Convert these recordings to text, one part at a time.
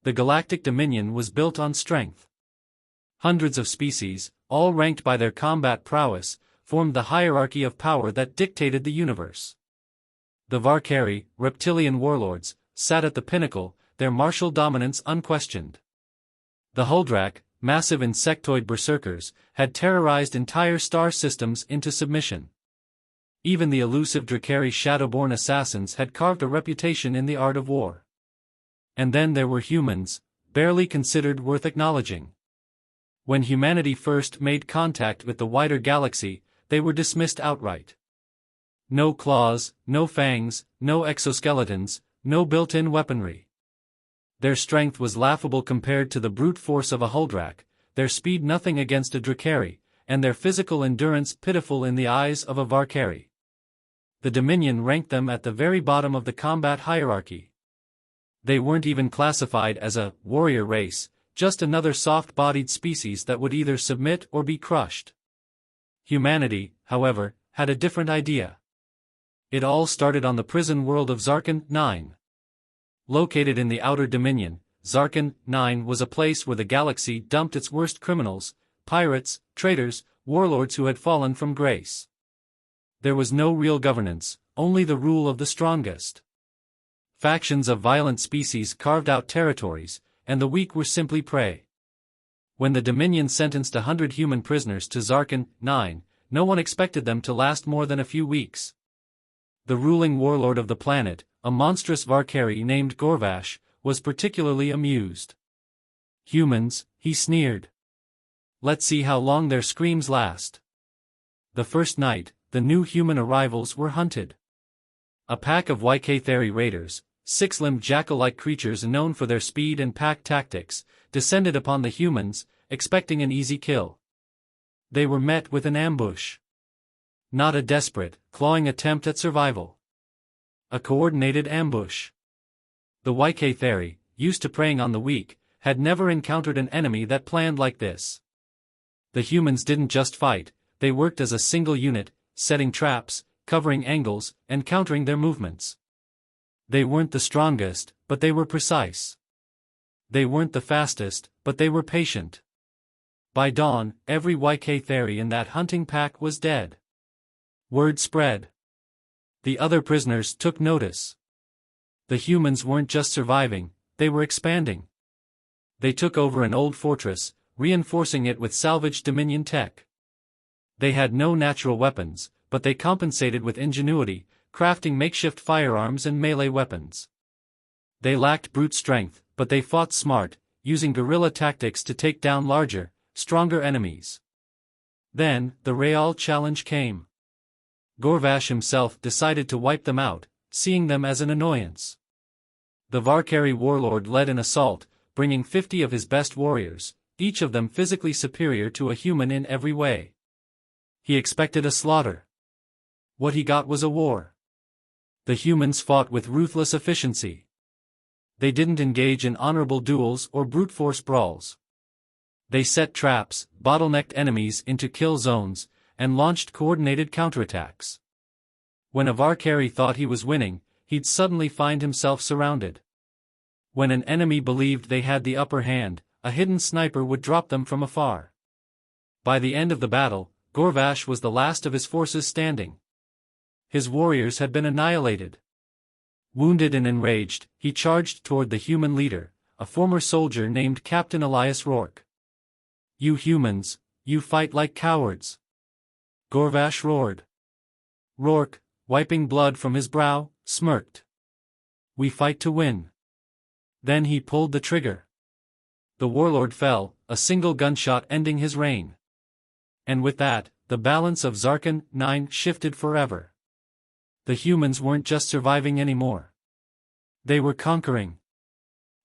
The galactic dominion was built on strength. Hundreds of species, all ranked by their combat prowess, formed the hierarchy of power that dictated the universe. The Varkari, reptilian warlords, sat at the pinnacle, their martial dominance unquestioned. The Huldrak, massive insectoid berserkers, had terrorized entire star systems into submission. Even the elusive Drakari shadowborn assassins had carved a reputation in the art of war. And then there were humans, barely considered worth acknowledging. When humanity first made contact with the wider galaxy, they were dismissed outright. No claws, no fangs, no exoskeletons, no built-in weaponry. Their strength was laughable compared to the brute force of a Huldrak, their speed nothing against a Drakari, and their physical endurance pitiful in the eyes of a Varkari. The Dominion ranked them at the very bottom of the combat hierarchy. They weren't even classified as a warrior race, just another soft-bodied species that would either submit or be crushed. Humanity, however, had a different idea. It all started on the prison world of Zarkon 9. Located in the Outer Dominion, Zarkon 9 was a place where the galaxy dumped its worst criminals, pirates, traitors, warlords who had fallen from grace. There was no real governance, only the rule of the strongest. Factions of violent species carved out territories, and the weak were simply prey. When the Dominion sentenced 100 human prisoners to Zarkon 9, no one expected them to last more than a few weeks. The ruling warlord of the planet, a monstrous Varkari named Gorvash, was particularly amused. "Humans," he sneered. "Let's see how long their screams last." The first night, the new human arrivals were hunted. A pack of Yk-Theri raiders, six-limbed jackal-like creatures known for their speed and pack tactics, descended upon the humans, expecting an easy kill. They were met with an ambush. Not a desperate, clawing attempt at survival. A coordinated ambush. The Yk-Theri, used to preying on the weak, had never encountered an enemy that planned like this. The humans didn't just fight, they worked as a single unit, setting traps, covering angles, and countering their movements. They weren't the strongest, but they were precise. They weren't the fastest, but they were patient. By dawn, every Yk-Theri in that hunting pack was dead. Word spread. The other prisoners took notice. The humans weren't just surviving, they were expanding. They took over an old fortress, reinforcing it with salvaged Dominion tech. They had no natural weapons, but they compensated with ingenuity, crafting makeshift firearms and melee weapons. They lacked brute strength, but they fought smart, using guerrilla tactics to take down larger, stronger enemies. Then, the real challenge came. Gorvash himself decided to wipe them out, seeing them as an annoyance. The Varkari warlord led an assault, bringing 50 of his best warriors, each of them physically superior to a human in every way. He expected a slaughter. What he got was a war. The humans fought with ruthless efficiency. They didn't engage in honorable duels or brute force brawls. They set traps, bottlenecked enemies into kill zones, and launched coordinated counterattacks. When a Varkari thought he was winning, he'd suddenly find himself surrounded. When an enemy believed they had the upper hand, a hidden sniper would drop them from afar. By the end of the battle, Gorvash was the last of his forces standing. His warriors had been annihilated. Wounded and enraged, he charged toward the human leader, a former soldier named Captain Elias Rourke. "You humans, you fight like cowards," Gorvash roared. Rourke, wiping blood from his brow, smirked. "We fight to win." Then he pulled the trigger. The warlord fell, a single gunshot ending his reign. And with that, the balance of Zarkon 9 shifted forever. The humans weren't just surviving anymore. They were conquering.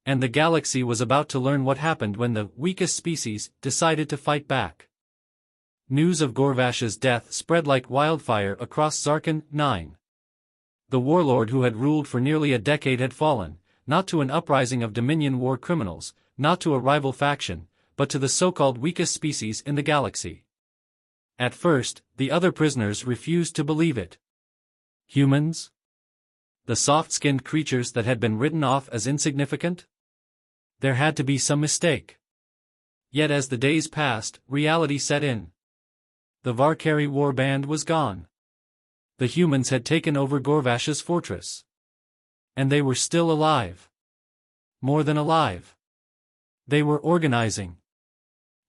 And the galaxy was about to learn what happened when the weakest species decided to fight back. News of Gorvash's death spread like wildfire across Zarkon 9. The warlord who had ruled for nearly a decade had fallen, not to an uprising of Dominion war criminals, not to a rival faction, but to the so-called weakest species in the galaxy. At first, the other prisoners refused to believe it. Humans? The soft-skinned creatures that had been written off as insignificant? There had to be some mistake. Yet as the days passed, reality set in. The Varkari warband was gone. The humans had taken over Gorvash's fortress. And they were still alive. More than alive. They were organizing.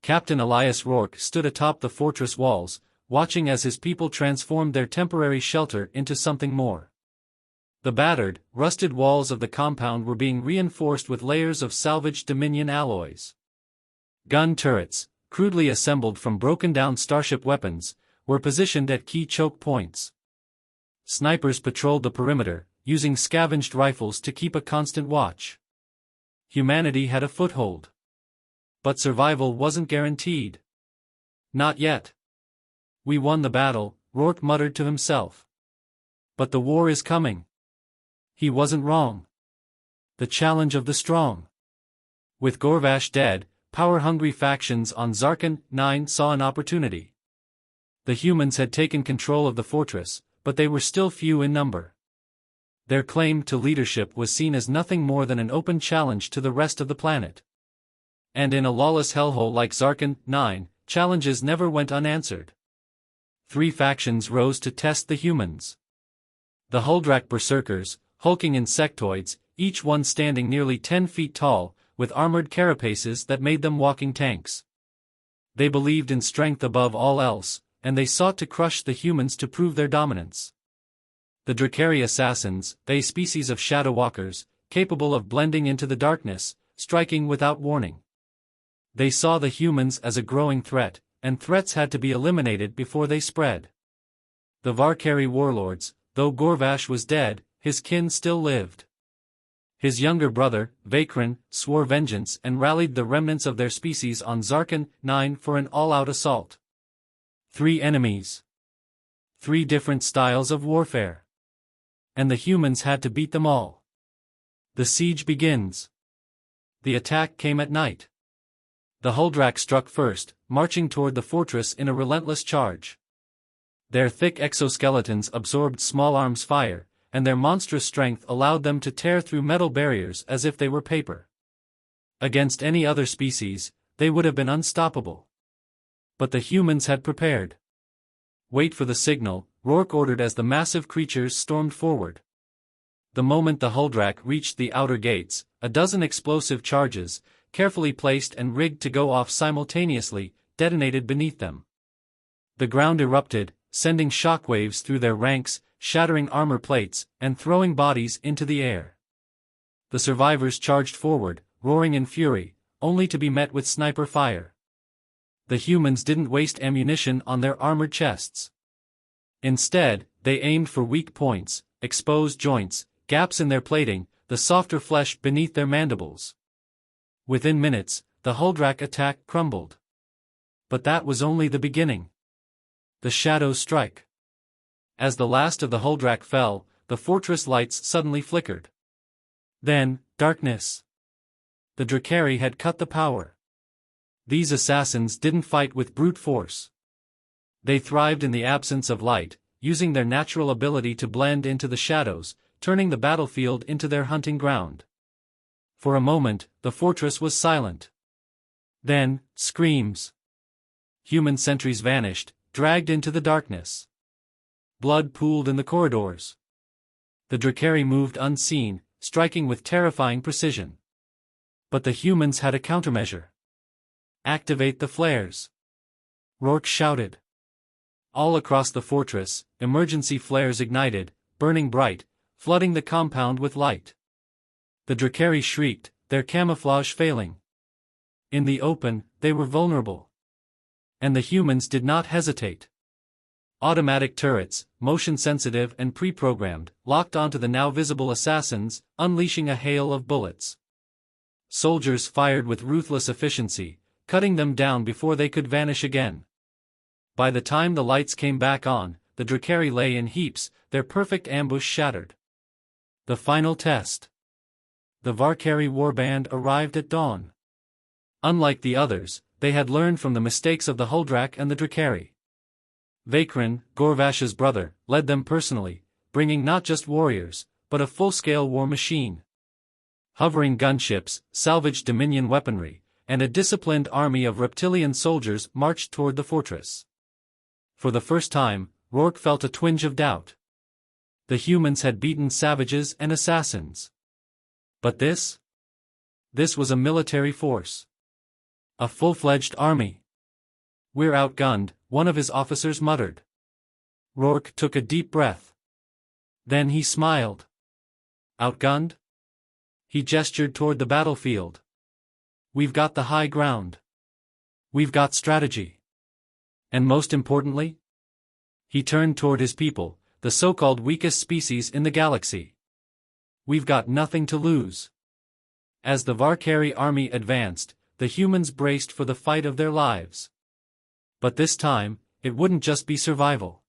Captain Elias Rourke stood atop the fortress walls, watching as his people transformed their temporary shelter into something more. The battered, rusted walls of the compound were being reinforced with layers of salvaged Dominion alloys. Gun turrets, crudely assembled from broken-down starship weapons, were positioned at key choke points. Snipers patrolled the perimeter, using scavenged rifles to keep a constant watch. Humanity had a foothold. But survival wasn't guaranteed. Not yet. We won the battle, Rourke muttered to himself. But the war is coming. He wasn't wrong. The challenge of the strong. With Gorvash dead, power-hungry factions on Zarkon 9 saw an opportunity. The humans had taken control of the fortress, but they were still few in number. Their claim to leadership was seen as nothing more than an open challenge to the rest of the planet. And in a lawless hellhole like Zarkon 9, challenges never went unanswered. 3 factions rose to test the humans. The Huldrak berserkers, hulking insectoids, each one standing nearly 10 feet tall, with armored carapaces that made them walking tanks. They believed in strength above all else, and they sought to crush the humans to prove their dominance. The Drakari assassins, a species of shadow walkers, capable of blending into the darkness, striking without warning. They saw the humans as a growing threat, and threats had to be eliminated before they spread. The Varkari warlords, though Gorvash was dead, his kin still lived. His younger brother, Vakrin, swore vengeance and rallied the remnants of their species on Zarkon 9 for an all-out assault. 3 enemies. 3 different styles of warfare. And the humans had to beat them all. The siege begins. The attack came at night. The Huldrak struck first, marching toward the fortress in a relentless charge. Their thick exoskeletons absorbed small arms fire, and their monstrous strength allowed them to tear through metal barriers as if they were paper. Against any other species, they would have been unstoppable. But the humans had prepared. Wait for the signal, Rourke ordered as the massive creatures stormed forward. The moment the Huldrak reached the outer gates, a dozen explosive charges, carefully placed and rigged to go off simultaneously, detonated beneath them. The ground erupted, sending shockwaves through their ranks, shattering armor plates, and throwing bodies into the air. The survivors charged forward, roaring in fury, only to be met with sniper fire. The humans didn't waste ammunition on their armored chests. Instead, they aimed for weak points, exposed joints, gaps in their plating, the softer flesh beneath their mandibles. Within minutes, the Huldrak attack crumbled. But that was only the beginning. The shadows strike. As the last of the Huldrak fell, the fortress lights suddenly flickered. Then, darkness. The Drakari had cut the power. These assassins didn't fight with brute force. They thrived in the absence of light, using their natural ability to blend into the shadows, turning the battlefield into their hunting ground. For a moment, the fortress was silent. Then, screams. Human sentries vanished, dragged into the darkness. Blood pooled in the corridors. The Drakari moved unseen, striking with terrifying precision. But the humans had a countermeasure. Activate the flares. Rourke shouted. All across the fortress, emergency flares ignited, burning bright, flooding the compound with light. The Drakari shrieked, their camouflage failing. In the open, they were vulnerable. And the humans did not hesitate. Automatic turrets, motion-sensitive and pre-programmed, locked onto the now visible assassins, unleashing a hail of bullets. Soldiers fired with ruthless efficiency, cutting them down before they could vanish again. By the time the lights came back on, the Drakari lay in heaps, their perfect ambush shattered. The final test. The Varkari warband arrived at dawn. Unlike the others, they had learned from the mistakes of the Huldrak and the Drakari. Vakrin, Gorvash's brother, led them personally, bringing not just warriors, but a full-scale war machine. Hovering gunships, salvaged Dominion weaponry, and a disciplined army of reptilian soldiers marched toward the fortress. For the first time, Rourke felt a twinge of doubt. The humans had beaten savages and assassins. But this? This was a military force. A full-fledged army. "We're outgunned," one of his officers muttered. Rourke took a deep breath. Then he smiled. "Outgunned?" He gestured toward the battlefield. "We've got the high ground. We've got strategy. And most importantly?" He turned toward his people, the so-called weakest species in the galaxy. "We've got nothing to lose." As the Varkari army advanced, the humans braced for the fight of their lives. But this time, it wouldn't just be survival.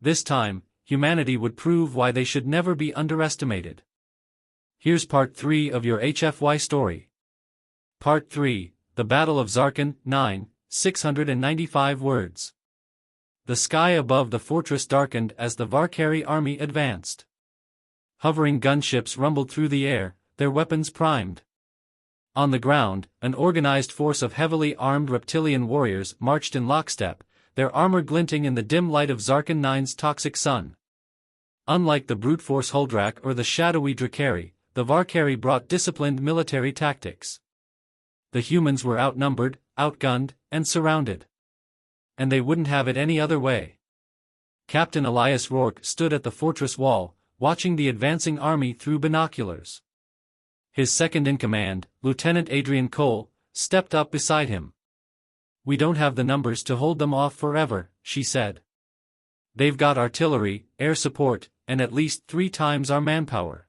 This time, humanity would prove why they should never be underestimated. Here's part 3 of your hfy story. Part 3, The Battle of Zarkon, 695 words. The sky above the fortress darkened as the Varkari army advanced. Hovering gunships rumbled through the air, their weapons primed. On the ground, an organized force of heavily armed reptilian warriors marched in lockstep, their armor glinting in the dim light of Zarkon 9's toxic sun. Unlike the brute force Huldrak or the shadowy Drakari, the Varkari brought disciplined military tactics. The humans were outnumbered, outgunned, and surrounded. And they wouldn't have it any other way. Captain Elias Rourke stood at the fortress wall, watching the advancing army through binoculars. His second-in-command, Lieutenant Adrian Cole, stepped up beside him. "We don't have the numbers to hold them off forever," she said. "They've got artillery, air support, and at least 3 times our manpower."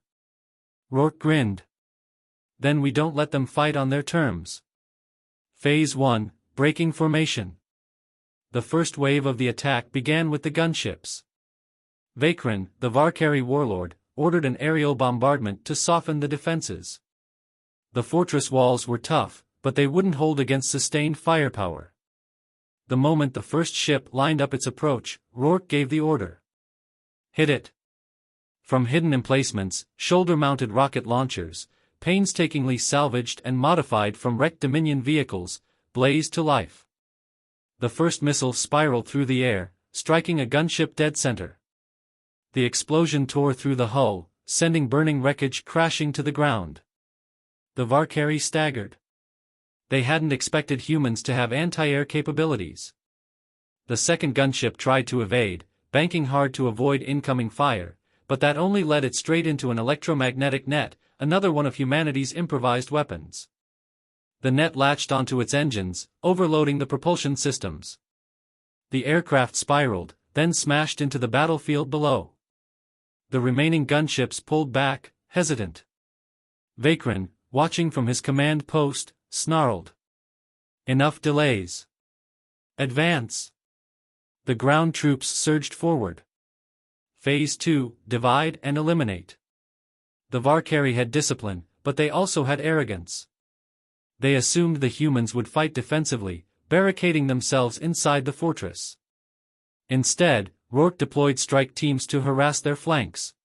Rourke grinned. "Then we don't let them fight on their terms." Phase 1, Breaking Formation. The first wave of the attack began with the gunships. Vakrin, the Varkari warlord, ordered an aerial bombardment to soften the defenses. The fortress walls were tough, but they wouldn't hold against sustained firepower. The moment the first ship lined up its approach, Rourke gave the order. "Hit it." From hidden emplacements, shoulder-mounted rocket launchers, painstakingly salvaged and modified from wrecked Dominion vehicles, blazed to life. The first missile spiraled through the air, striking a gunship dead center. The explosion tore through the hull, sending burning wreckage crashing to the ground. The Varkari staggered. They hadn't expected humans to have anti-air capabilities. The second gunship tried to evade, banking hard to avoid incoming fire, but that only led it straight into an electromagnetic net, another one of humanity's improvised weapons. The net latched onto its engines, overloading the propulsion systems. The aircraft spiraled, then smashed into the battlefield below. The remaining gunships pulled back, hesitant. Vakrin, watching from his command post, snarled. "Enough delays. Advance." The ground troops surged forward. Phase 2, Divide and Eliminate. The Varkari had discipline, but they also had arrogance. They assumed the humans would fight defensively, barricading themselves inside the fortress. Instead, Rourke deployed strike teams to harass their flanks.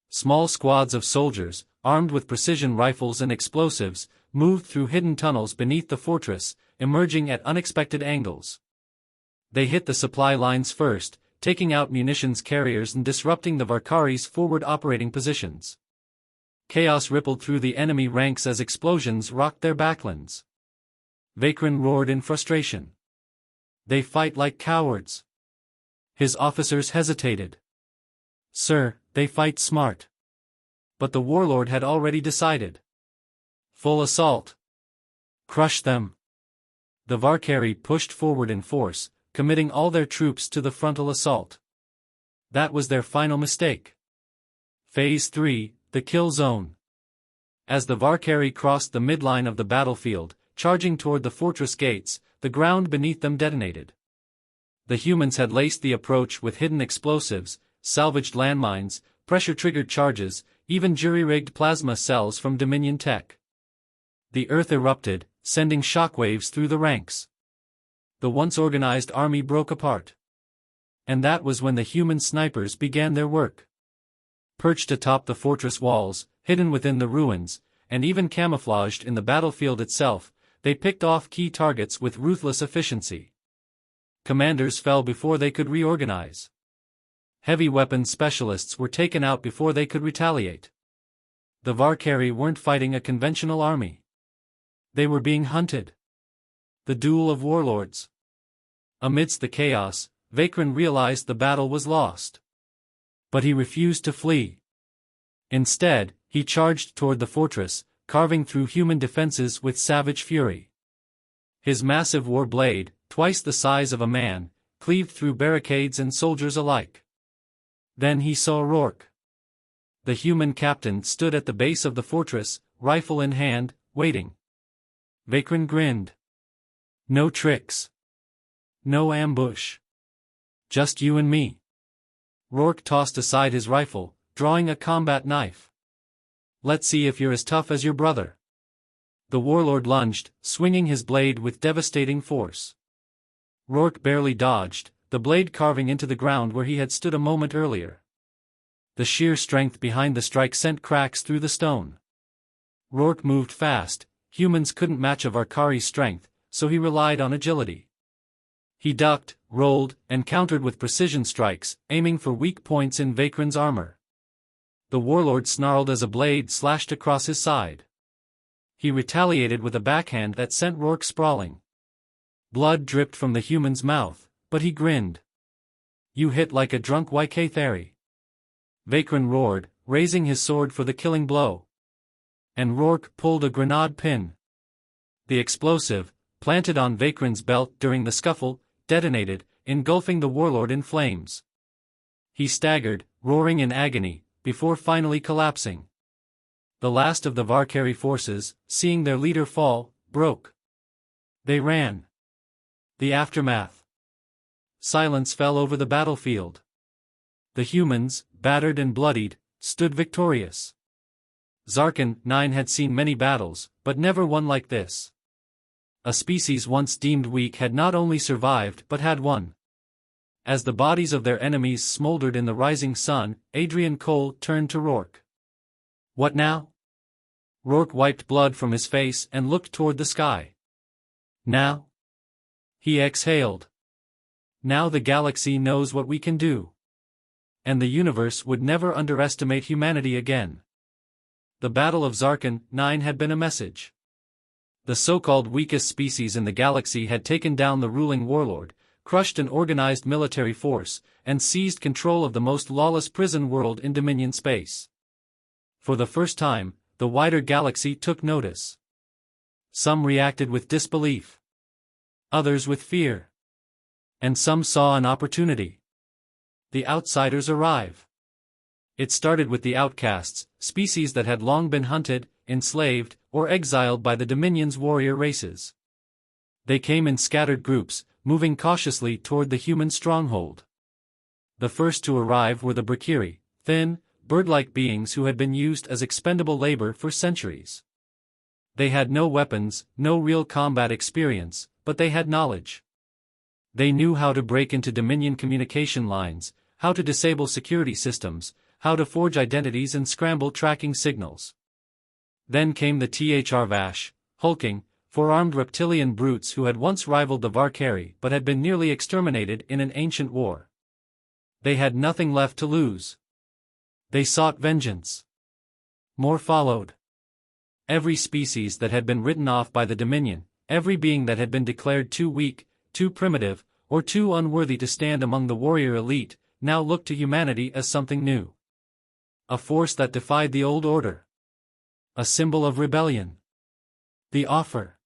Small squads of soldiers, armed with precision rifles and explosives, moved through hidden tunnels beneath the fortress, emerging at unexpected angles. They hit the supply lines first, taking out munitions carriers and disrupting the Varkari's forward operating positions. Chaos rippled through the enemy ranks as explosions rocked their backlands. Vakrin roared in frustration. "They fight like cowards." His officers hesitated. "Sir, they fight smart." But the warlord had already decided. "Full assault. Crush them." The Varkari pushed forward in force, committing all their troops to the frontal assault. That was their final mistake. Phase 3, The Kill Zone. As the Varkari crossed the midline of the battlefield, charging toward the fortress gates, the ground beneath them detonated. The humans had laced the approach with hidden explosives, salvaged landmines, pressure-triggered charges, even jury-rigged plasma cells from Dominion tech. The earth erupted, sending shockwaves through the ranks. The once organized army broke apart. And that was when the human snipers began their work. Perched atop the fortress walls, hidden within the ruins, and even camouflaged in the battlefield itself, they picked off key targets with ruthless efficiency. Commanders fell before they could reorganize. Heavy weapons specialists were taken out before they could retaliate. The Valkyrie weren't fighting a conventional army. They were being hunted. The duel of warlords. Amidst the chaos, Vakrin realized the battle was lost. But he refused to flee. Instead, he charged toward the fortress, carving through human defenses with savage fury. His massive war blade, twice the size of a man, cleaved through barricades and soldiers alike. Then he saw Rourke. The human captain stood at the base of the fortress, rifle in hand, waiting. Vakrin grinned. No tricks. No ambush. Just you and me. Rourke tossed aside his rifle, drawing a combat knife. Let's see if you're as tough as your brother. The warlord lunged, swinging his blade with devastating force. Rourke barely dodged, the blade carving into the ground where he had stood a moment earlier. The sheer strength behind the strike sent cracks through the stone. Rourke moved fast. Humans couldn't match a Valkyrie's strength, so he relied on agility. He ducked, rolled, and countered with precision strikes, aiming for weak points in Vakrin's armor. The warlord snarled as a blade slashed across his side. He retaliated with a backhand that sent Rourke sprawling. Blood dripped from the human's mouth, but he grinned. You hit like a drunk Ykatheri. Vakrin roared, raising his sword for the killing blow. And Rourke pulled a grenade pin. The explosive, planted on Vakrin's belt during the scuffle, detonated, engulfing the warlord in flames. He staggered, roaring in agony, before finally collapsing. The last of the Valkyrie forces, seeing their leader fall, broke. They ran. The aftermath. Silence fell over the battlefield. The humans, battered and bloodied, stood victorious. Zarkin 9 had seen many battles, but never one like this. A species once deemed weak had not only survived but had won. As the bodies of their enemies smoldered in the rising sun, Adrian Cole turned to Rourke. What now? Rourke wiped blood from his face and looked toward the sky. Now? He exhaled. Now the galaxy knows what we can do. And the universe would never underestimate humanity again. The Battle of Zarkin 9 had been a message. The so-called weakest species in the galaxy had taken down the ruling warlord, crushed an organized military force, and seized control of the most lawless prison world in Dominion space. For the first time, the wider galaxy took notice. Some reacted with disbelief. Others with fear. And some saw an opportunity. The outsiders arrive. It started with the outcasts, species that had long been hunted, enslaved, or exiled by the Dominion's warrior races. They came in scattered groups, moving cautiously toward the human stronghold. The first to arrive were the Valkyrie, thin, bird-like beings who had been used as expendable labor for centuries. They had no weapons, no real combat experience, but they had knowledge. They knew how to break into Dominion communication lines, how to disable security systems, how to forge identities and scramble tracking signals. Then came the Thrvash, hulking, four-armed reptilian brutes who had once rivaled the Valkyrie but had been nearly exterminated in an ancient war. They had nothing left to lose. They sought vengeance. More followed. Every species that had been written off by the Dominion, every being that had been declared too weak, too primitive, or too unworthy to stand among the warrior elite, now looked to humanity as something new. A force that defied the old order. A symbol of rebellion. The offer.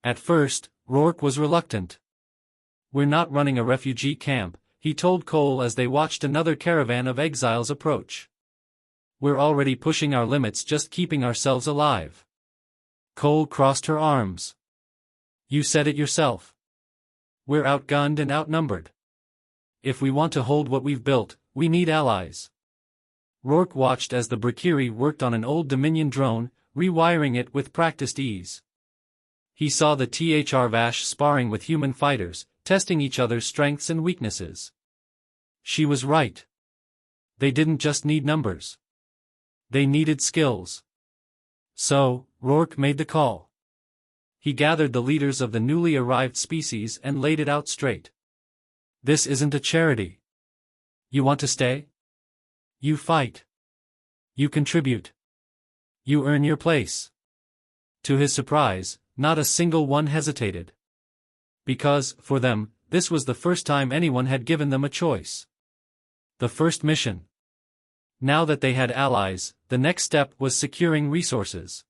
At first, Rourke was reluctant. We're not running a refugee camp, he told Cole as they watched another caravan of exiles approach. We're already pushing our limits just keeping ourselves alive. Cole crossed her arms. You said it yourself. We're outgunned and outnumbered. If we want to hold what we've built, we need allies. Rourke watched as the Valkyrie worked on an old Dominion drone, rewiring it with practiced ease. He saw the Thrvash sparring with human fighters, testing each other's strengths and weaknesses. She was right. They didn't just need numbers. They needed skills. So, Rourke made the call. He gathered the leaders of the newly arrived species and laid it out straight. This isn't a charity. You want to stay? You fight. You contribute. You earn your place. To his surprise, not a single one hesitated. Because, for them, this was the first time anyone had given them a choice. The first mission. Now that they had allies, the next step was securing resources.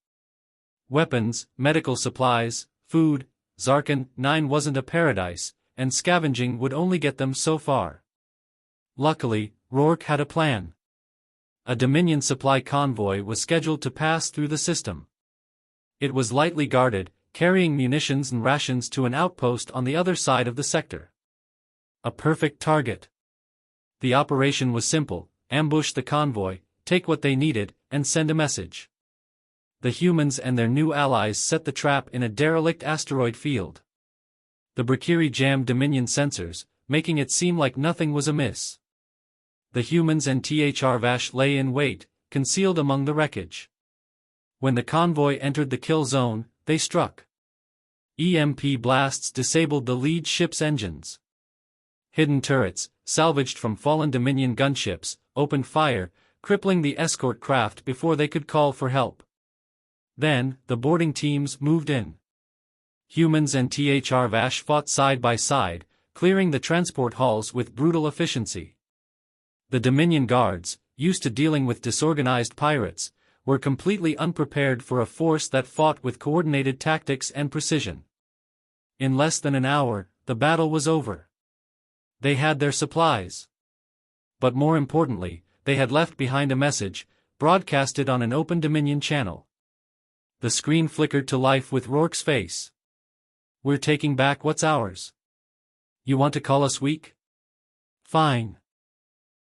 Weapons, medical supplies, food. Zarkon 9 wasn't a paradise, and scavenging would only get them so far. Luckily, Rourke had a plan. A Dominion supply convoy was scheduled to pass through the system. It was lightly guarded, carrying munitions and rations to an outpost on the other side of the sector. A perfect target. The operation was simple: ambush the convoy, take what they needed, and send a message. The humans and their new allies set the trap in a derelict asteroid field. The Brakiri jammed Dominion sensors, making it seem like nothing was amiss. The humans and Thrvash lay in wait, concealed among the wreckage. When the convoy entered the kill zone, they struck. EMP blasts disabled the lead ship's engines. Hidden turrets, salvaged from fallen Dominion gunships, opened fire, crippling the escort craft before they could call for help. Then, the boarding teams moved in. Humans and Thrvash fought side by side, clearing the transport halls with brutal efficiency. The Dominion guards, used to dealing with disorganized pirates, were completely unprepared for a force that fought with coordinated tactics and precision. In less than an hour, the battle was over. They had their supplies. But more importantly, they had left behind a message, broadcasted on an open Dominion channel. The screen flickered to life with Rourke's face. "We're taking back what's ours. You want to call us weak? Fine.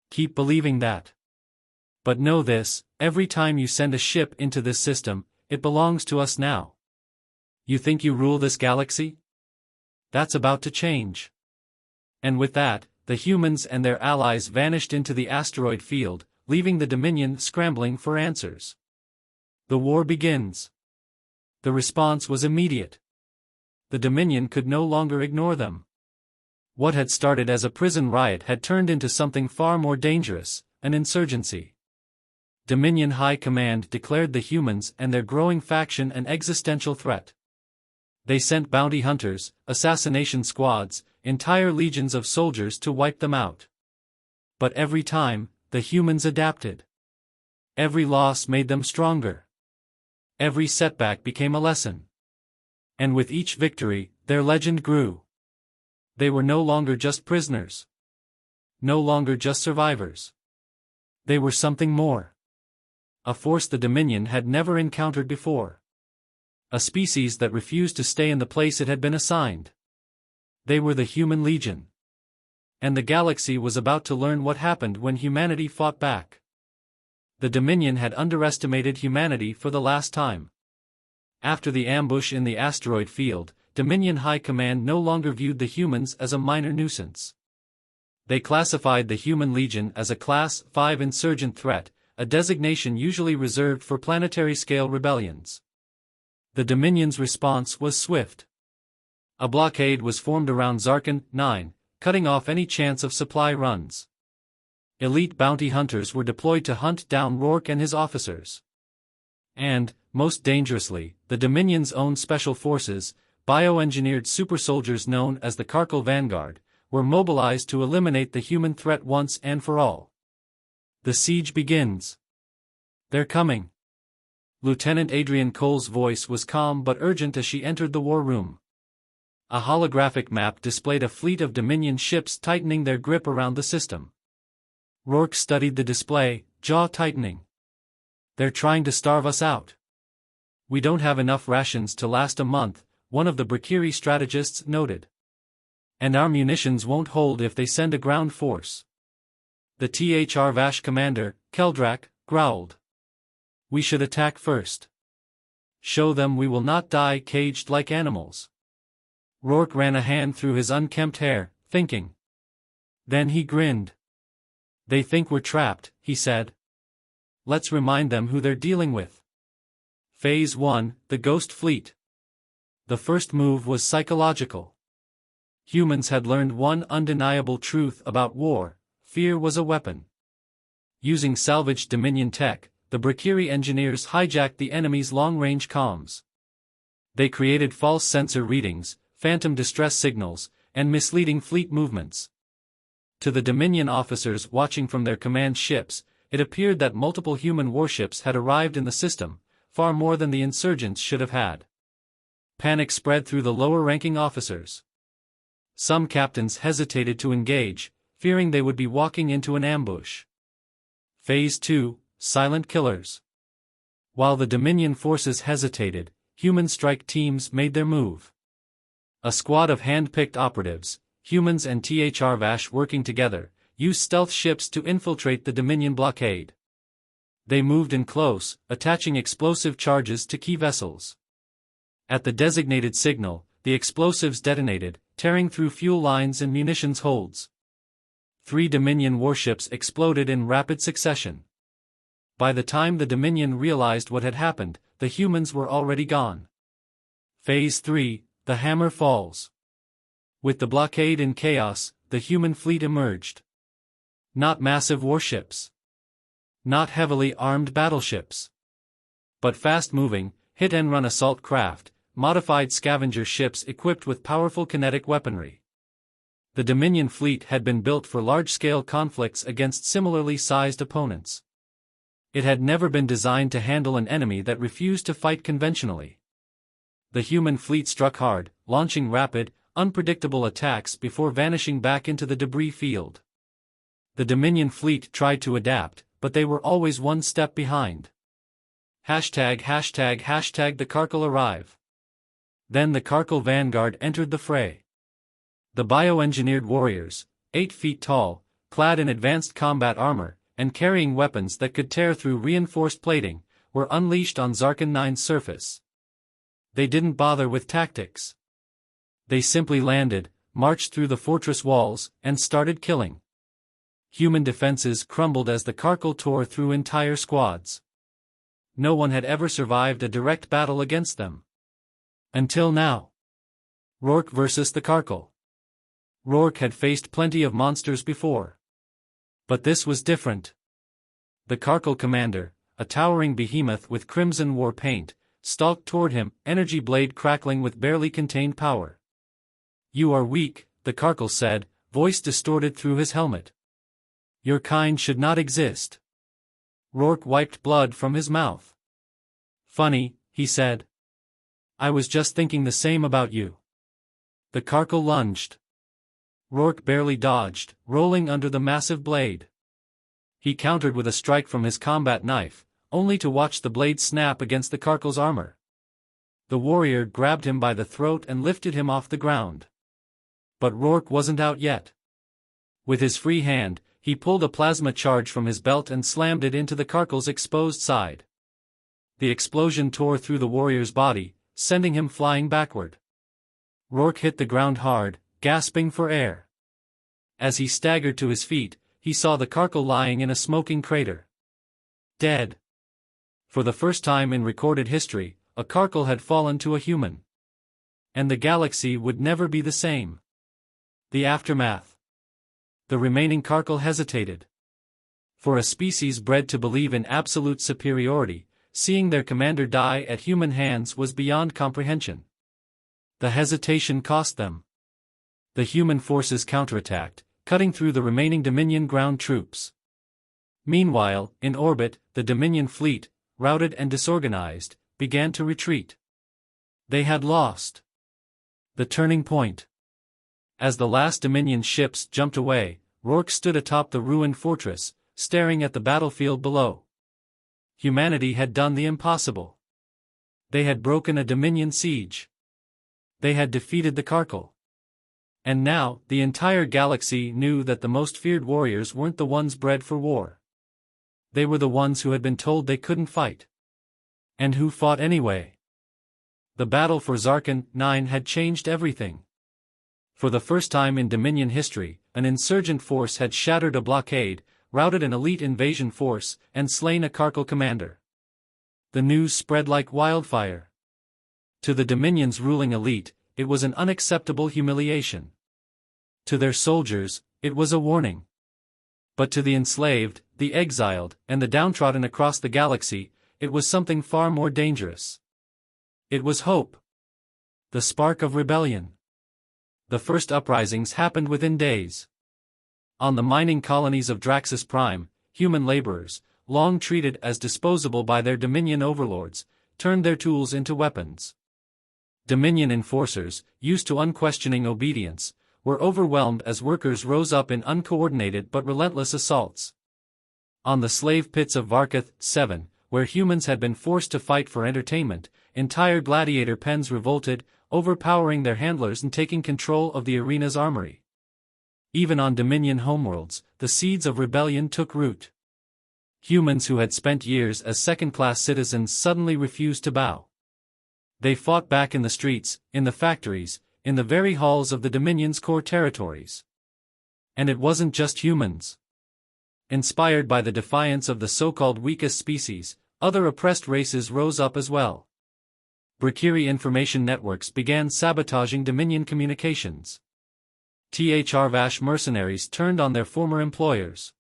Keep believing that. But know this, every time you send a ship into this system, it belongs to us now. You think you rule this galaxy? That's about to change." And with that, the humans and their allies vanished into the asteroid field, leaving the Dominion scrambling for answers. The war begins. The response was immediate. The Dominion could no longer ignore them. What had started as a prison riot had turned into something far more dangerous, an insurgency. Dominion High Command declared the humans and their growing faction an existential threat. They sent bounty hunters, assassination squads, entire legions of soldiers to wipe them out. But every time, the humans adapted. Every loss made them stronger. Every setback became a lesson. And with each victory, their legend grew. They were no longer just prisoners. No longer just survivors. They were something more. A force the Dominion had never encountered before. A species that refused to stay in the place it had been assigned. They were the Human Legion. And the galaxy was about to learn what happened when humanity fought back. The Dominion had underestimated humanity for the last time. After the ambush in the asteroid field, Dominion High Command no longer viewed the humans as a minor nuisance. They classified the Human Legion as a Class 5 insurgent threat, a designation usually reserved for planetary-scale rebellions. The Dominion's response was swift. A blockade was formed around Zarkon 9, cutting off any chance of supply runs. Elite bounty hunters were deployed to hunt down Rourke and his officers. And, most dangerously, the Dominion's own special forces, bioengineered super-soldiers known as the Karkal Vanguard, were mobilized to eliminate the human threat once and for all. The siege begins. They're coming. Lieutenant Adrian Cole's voice was calm but urgent as she entered the war room. A holographic map displayed a fleet of Dominion ships tightening their grip around the system. Rourke studied the display, jaw tightening. "They're trying to starve us out. We don't have enough rations to last a month," one of the Brakiri strategists noted. "And our munitions won't hold if they send a ground force." The Thrvash commander, Keldrak, growled. "We should attack first. Show them we will not die caged like animals." Rourke ran a hand through his unkempt hair, thinking. Then he grinned. "They think we're trapped," he said. let's remind them who they're dealing with. Phase 1, the Ghost Fleet. The first move was psychological. Humans had learned one undeniable truth about war: fear was a weapon. Using salvaged Dominion tech, the Brakiri engineers hijacked the enemy's long-range comms. They created false sensor readings, phantom distress signals, and misleading fleet movements. To the Dominion officers watching from their command ships, it appeared that multiple human warships had arrived in the system, far more than the insurgents should have had. Panic spread through the lower-ranking officers. Some captains hesitated to engage, fearing they would be walking into an ambush. Phase 2, Silent Killers. While the Dominion forces hesitated, human strike teams made their move. A squad of hand-picked operatives, humans and hfy working together, used stealth ships to infiltrate the Dominion blockade. They moved in close, attaching explosive charges to key vessels. At the designated signal, the explosives detonated, tearing through fuel lines and munitions holds. 3 Dominion warships exploded in rapid succession. By the time the Dominion realized what had happened, the humans were already gone. Phase 3, the Hammer Falls. With the blockade in chaos, the human fleet emerged. Not massive warships. Not heavily armed battleships. But fast-moving, hit-and-run assault craft, modified scavenger ships equipped with powerful kinetic weaponry. The Dominion fleet had been built for large-scale conflicts against similarly sized opponents. It had never been designed to handle an enemy that refused to fight conventionally. The human fleet struck hard, launching rapid, unpredictable attacks before vanishing back into the debris field. The Dominion fleet tried to adapt, but they were always one step behind. ### the Karkal arrive. Then the Karkal vanguard entered the fray. The bioengineered warriors, 8 feet tall, clad in advanced combat armor, and carrying weapons that could tear through reinforced plating, were unleashed on Zarkon 9's surface. They didn't bother with tactics. They simply landed, marched through the fortress walls, and started killing. Human defenses crumbled as the Karkal tore through entire squads. No one had ever survived a direct battle against them. Until now. Rourke versus the Karkal. Rourke had faced plenty of monsters before. But this was different. The Karkal commander, a towering behemoth with crimson war paint, stalked toward him, energy blade crackling with barely contained power. "You are weak," the Karkal said, voice distorted through his helmet. "Your kind should not exist." Rourke wiped blood from his mouth. "Funny," he said. "I was just thinking the same about you." The Karkal lunged. Rourke barely dodged, rolling under the massive blade. He countered with a strike from his combat knife, only to watch the blade snap against the Karkal's armor. The warrior grabbed him by the throat and lifted him off the ground. But Rourke wasn't out yet. With his free hand, he pulled a plasma charge from his belt and slammed it into the Karkal's exposed side. The explosion tore through the warrior's body, sending him flying backward. Rourke hit the ground hard, gasping for air. As he staggered to his feet, he saw the Karkal lying in a smoking crater. Dead. For the first time in recorded history, a Karkal had fallen to a human. And the galaxy would never be the same. The aftermath. The remaining Karkal hesitated. For a species bred to believe in absolute superiority, seeing their commander die at human hands was beyond comprehension. The hesitation cost them. The human forces counterattacked, cutting through the remaining Dominion ground troops. Meanwhile, in orbit, the Dominion fleet, routed and disorganized, began to retreat. They had lost. The turning point. As the last Dominion ships jumped away, Rourke stood atop the ruined fortress, staring at the battlefield below. Humanity had done the impossible. They had broken a Dominion siege. They had defeated the Karkal. And now, the entire galaxy knew that the most feared warriors weren't the ones bred for war. They were the ones who had been told they couldn't fight. And who fought anyway. The battle for Zarkon 9 had changed everything. For the first time in Dominion history, an insurgent force had shattered a blockade, routed an elite invasion force, and slain a Carkle commander. The news spread like wildfire. To the Dominion's ruling elite, it was an unacceptable humiliation. To their soldiers, it was a warning. But to the enslaved, the exiled, and the downtrodden across the galaxy, it was something far more dangerous. It was hope. The spark of rebellion. The first uprisings happened within days. On the mining colonies of Draxus Prime, human laborers, long treated as disposable by their Dominion overlords, turned their tools into weapons. Dominion enforcers, used to unquestioning obedience, were overwhelmed as workers rose up in uncoordinated but relentless assaults. On the slave pits of Varkath 7, where humans had been forced to fight for entertainment, entire gladiator pens revolted, overpowering their handlers and taking control of the arena's armory. Even on Dominion homeworlds, the seeds of rebellion took root. Humans who had spent years as second-class citizens suddenly refused to bow. They fought back in the streets, in the factories, in the very halls of the Dominion's core territories. And it wasn't just humans. Inspired by the defiance of the so-called weakest species, other oppressed races rose up as well. Brakiri information networks began sabotaging Dominion communications. Thrvash mercenaries turned on their former employers.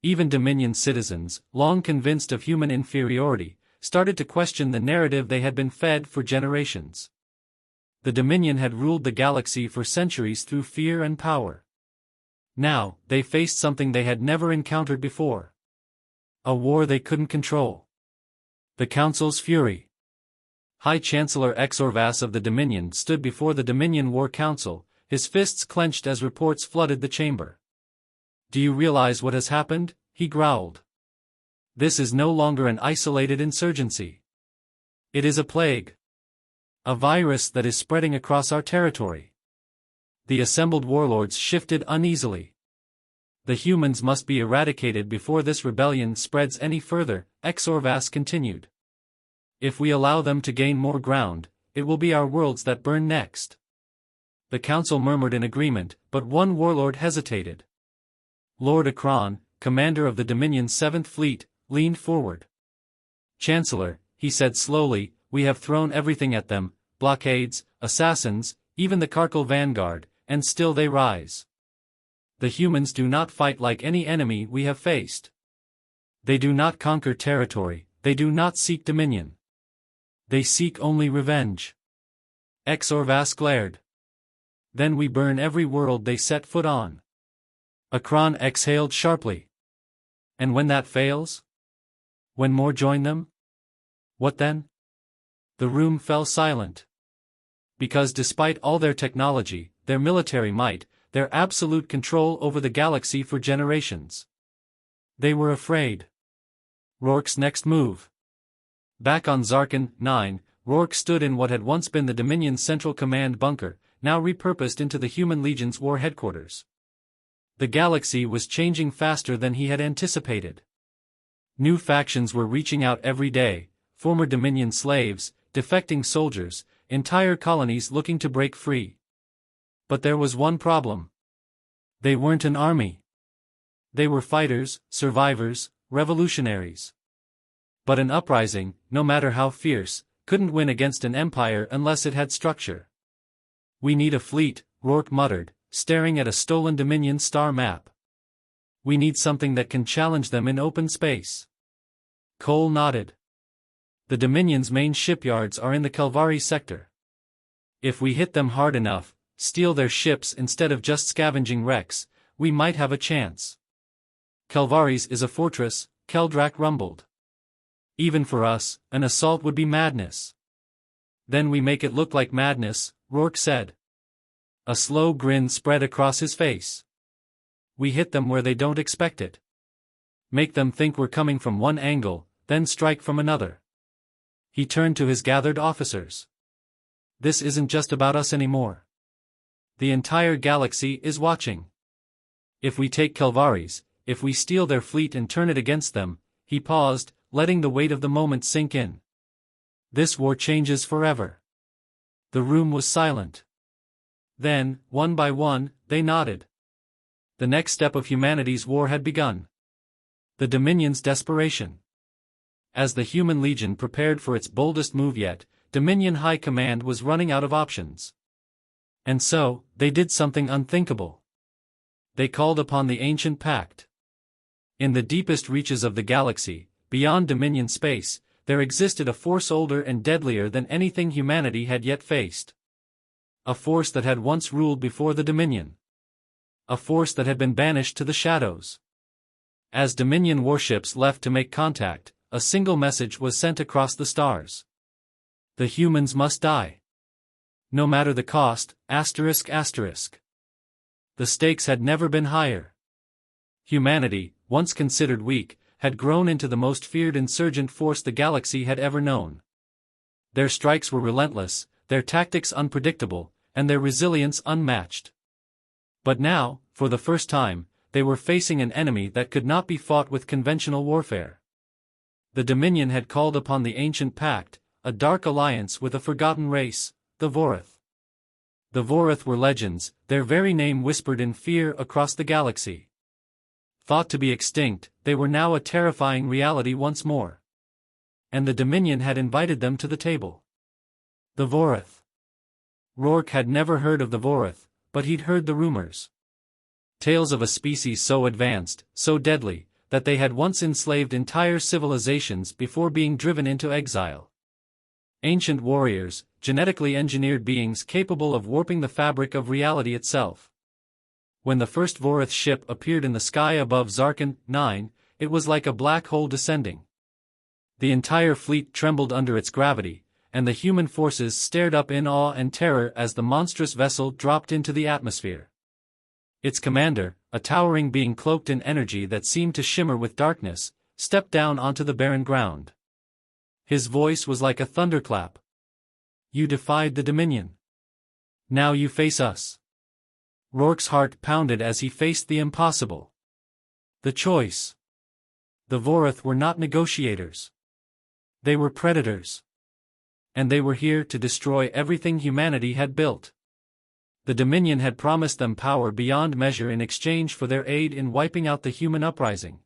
Even Dominion citizens, long convinced of human inferiority, started to question the narrative they had been fed for generations. The Dominion had ruled the galaxy for centuries through fear and power. Now, they faced something they had never encountered before. A war they couldn't control. The Council's fury. High Chancellor Exorvas of the Dominion stood before the Dominion War Council, his fists clenched as reports flooded the chamber. "Do you realize what has happened?" he growled. "This is no longer an isolated insurgency. It is a plague. A virus that is spreading across our territory." The assembled warlords shifted uneasily. "The humans must be eradicated before this rebellion spreads any further," Exorvas continued. "If we allow them to gain more ground, it will be our worlds that burn next." The council murmured in agreement, but one warlord hesitated. Lord Akron, commander of the Dominion's 7th Fleet, leaned forward. "Chancellor," he said slowly, "we have thrown everything at them, blockades, assassins, even the Carkle vanguard, and still they rise. The humans do not fight like any enemy we have faced. They do not conquer territory, they do not seek dominion. They seek only revenge." Exorvas glared. "Then we burn every world they set foot on." Akron exhaled sharply. "And when that fails? When more join them? What then?" The room fell silent. Because despite all their technology, their military might, their absolute control over the galaxy for generations, they were afraid. Rourke's next move. Back on Zarkin 9, Rourke stood in what had once been the Dominion's Central Command bunker, now repurposed into the Human Legion's war headquarters. The galaxy was changing faster than he had anticipated. New factions were reaching out every day, former Dominion slaves, defecting soldiers, entire colonies looking to break free. But there was one problem. They weren't an army. They were fighters, survivors, revolutionaries. But an uprising, no matter how fierce, couldn't win against an empire unless it had structure. "We need a fleet," Rourke muttered, staring at a stolen Dominion star map. "We need something that can challenge them in open space." Cole nodded. "The Dominion's main shipyards are in the Calvari sector. If we hit them hard enough, steal their ships instead of just scavenging wrecks, we might have a chance." "Calvaris is a fortress," Keldrak rumbled. "Even for us, an assault would be madness." "Then we make it look like madness," Rourke said. A slow grin spread across his face. "We hit them where they don't expect it. Make them think we're coming from one angle, then strike from another." He turned to his gathered officers. "This isn't just about us anymore. The entire galaxy is watching. If we take Calvaris, if we steal their fleet and turn it against them," he paused, letting the weight of the moment sink in. "This war changes forever." The room was silent. Then, one by one, they nodded. The next step of humanity's war had begun. The Dominion's desperation. As the human legion prepared for its boldest move yet, Dominion High Command was running out of options. And so, they did something unthinkable. They called upon the ancient pact. In the deepest reaches of the galaxy, beyond Dominion space, there existed a force older and deadlier than anything humanity had yet faced. A force that had once ruled before the Dominion. A force that had been banished to the shadows. As Dominion warships left to make contact, a single message was sent across the stars. The humans must die. No matter the cost, asterisk asterisk. The stakes had never been higher. Humanity, once considered weak, had grown into the most feared insurgent force the galaxy had ever known. Their strikes were relentless, their tactics unpredictable, and their resilience unmatched. But now, for the first time, they were facing an enemy that could not be fought with conventional warfare. The Dominion had called upon the ancient pact, a dark alliance with a forgotten race, the Vorath. The Vorath were legends, their very name whispered in fear across the galaxy. Thought to be extinct, they were now a terrifying reality once more. And the Dominion had invited them to the table. The Vorath. Rourke had never heard of the Vorath, but he'd heard the rumors. Tales of a species so advanced, so deadly, that they had once enslaved entire civilizations before being driven into exile. Ancient warriors, genetically engineered beings capable of warping the fabric of reality itself. When the first Vorath ship appeared in the sky above Zarkon 9, it was like a black hole descending. The entire fleet trembled under its gravity, and the human forces stared up in awe and terror as the monstrous vessel dropped into the atmosphere. Its commander, a towering being cloaked in energy that seemed to shimmer with darkness, stepped down onto the barren ground. His voice was like a thunderclap. "You defied the Dominion. Now you face us." Rourke's heart pounded as he faced the impossible. The choice. The Vorath were not negotiators. They were predators. And they were here to destroy everything humanity had built. The Dominion had promised them power beyond measure in exchange for their aid in wiping out the human uprising.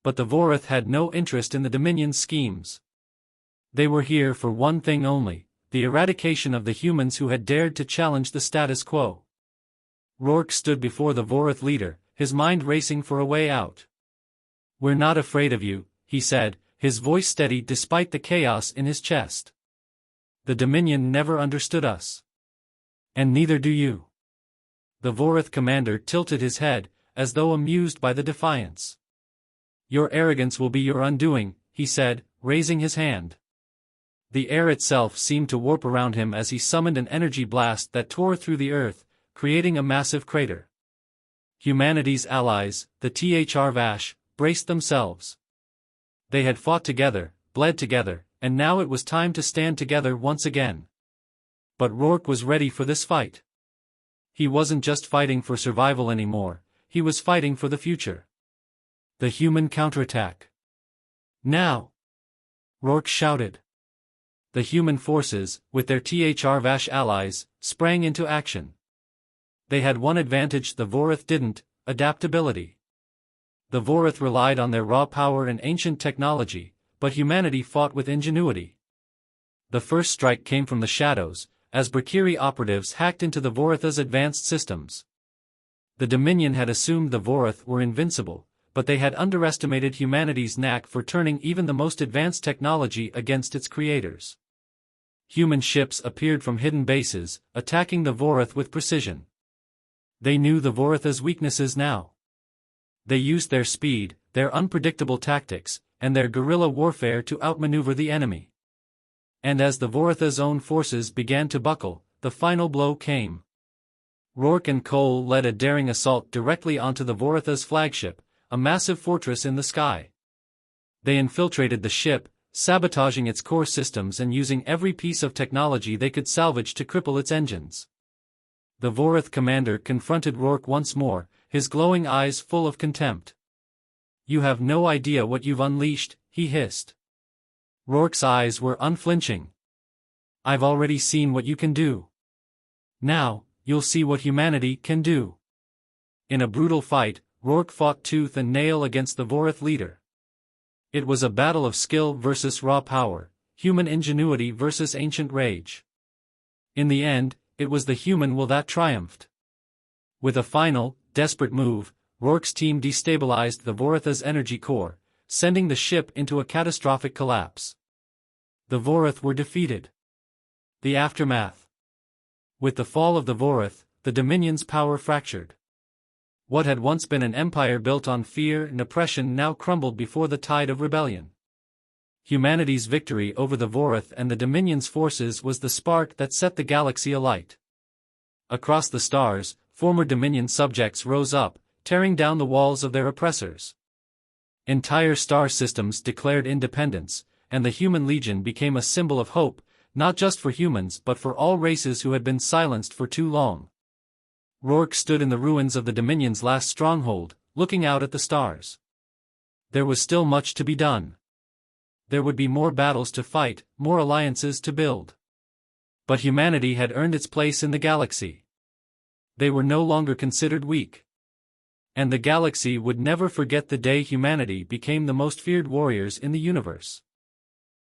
But the Vorath had no interest in the Dominion's schemes. They were here for one thing only, the eradication of the humans who had dared to challenge the status quo. Rourke stood before the Vorath leader, his mind racing for a way out. "We're not afraid of you," he said, his voice steady despite the chaos in his chest. "The Dominion never understood us. And neither do you." The Vorath commander tilted his head, as though amused by the defiance. "Your arrogance will be your undoing," he said, raising his hand. The air itself seemed to warp around him as he summoned an energy blast that tore through the earth, creating a massive crater. Humanity's allies, the Thrvash, braced themselves. They had fought together, bled together, and now it was time to stand together once again. But Rourke was ready for this fight. He wasn't just fighting for survival anymore, he was fighting for the future. The human counterattack. "Now!" Rourke shouted. The human forces, with their Thrvash allies, sprang into action. They had one advantage the Vorath didn't: adaptability. The Vorath relied on their raw power and ancient technology, but humanity fought with ingenuity. The first strike came from the shadows, as Brakiri operatives hacked into the Vorath's advanced systems. The Dominion had assumed the Vorath were invincible, but they had underestimated humanity's knack for turning even the most advanced technology against its creators. Human ships appeared from hidden bases, attacking the Vorath with precision. They knew the Vorath's weaknesses now. They used their speed, their unpredictable tactics, and their guerrilla warfare to outmaneuver the enemy. And as the Vorath's own forces began to buckle, the final blow came. Rourke and Cole led a daring assault directly onto the Vorath's flagship, a massive fortress in the sky. They infiltrated the ship, sabotaging its core systems and using every piece of technology they could salvage to cripple its engines. The Vorath commander confronted Rourke once more, his glowing eyes full of contempt. "You have no idea what you've unleashed," he hissed. Rourke's eyes were unflinching. "I've already seen what you can do. Now, you'll see what humanity can do." In a brutal fight, Rourke fought tooth and nail against the Vorath leader. It was a battle of skill versus raw power, human ingenuity versus ancient rage. In the end, it was the human will that triumphed. With a final, desperate move, Rourke's team destabilized the Voratha's energy core, sending the ship into a catastrophic collapse. The Vorath were defeated. The aftermath. With the fall of the Vorath, the Dominion's power fractured. What had once been an empire built on fear and oppression now crumbled before the tide of rebellion. Humanity's victory over the Vorath and the Dominion's forces was the spark that set the galaxy alight. Across the stars, former Dominion subjects rose up, tearing down the walls of their oppressors. Entire star systems declared independence, and the Human Legion became a symbol of hope, not just for humans but for all races who had been silenced for too long. Rourke stood in the ruins of the Dominion's last stronghold, looking out at the stars. There was still much to be done. There would be more battles to fight, more alliances to build. But humanity had earned its place in the galaxy. They were no longer considered weak. And the galaxy would never forget the day humanity became the most feared warriors in the universe.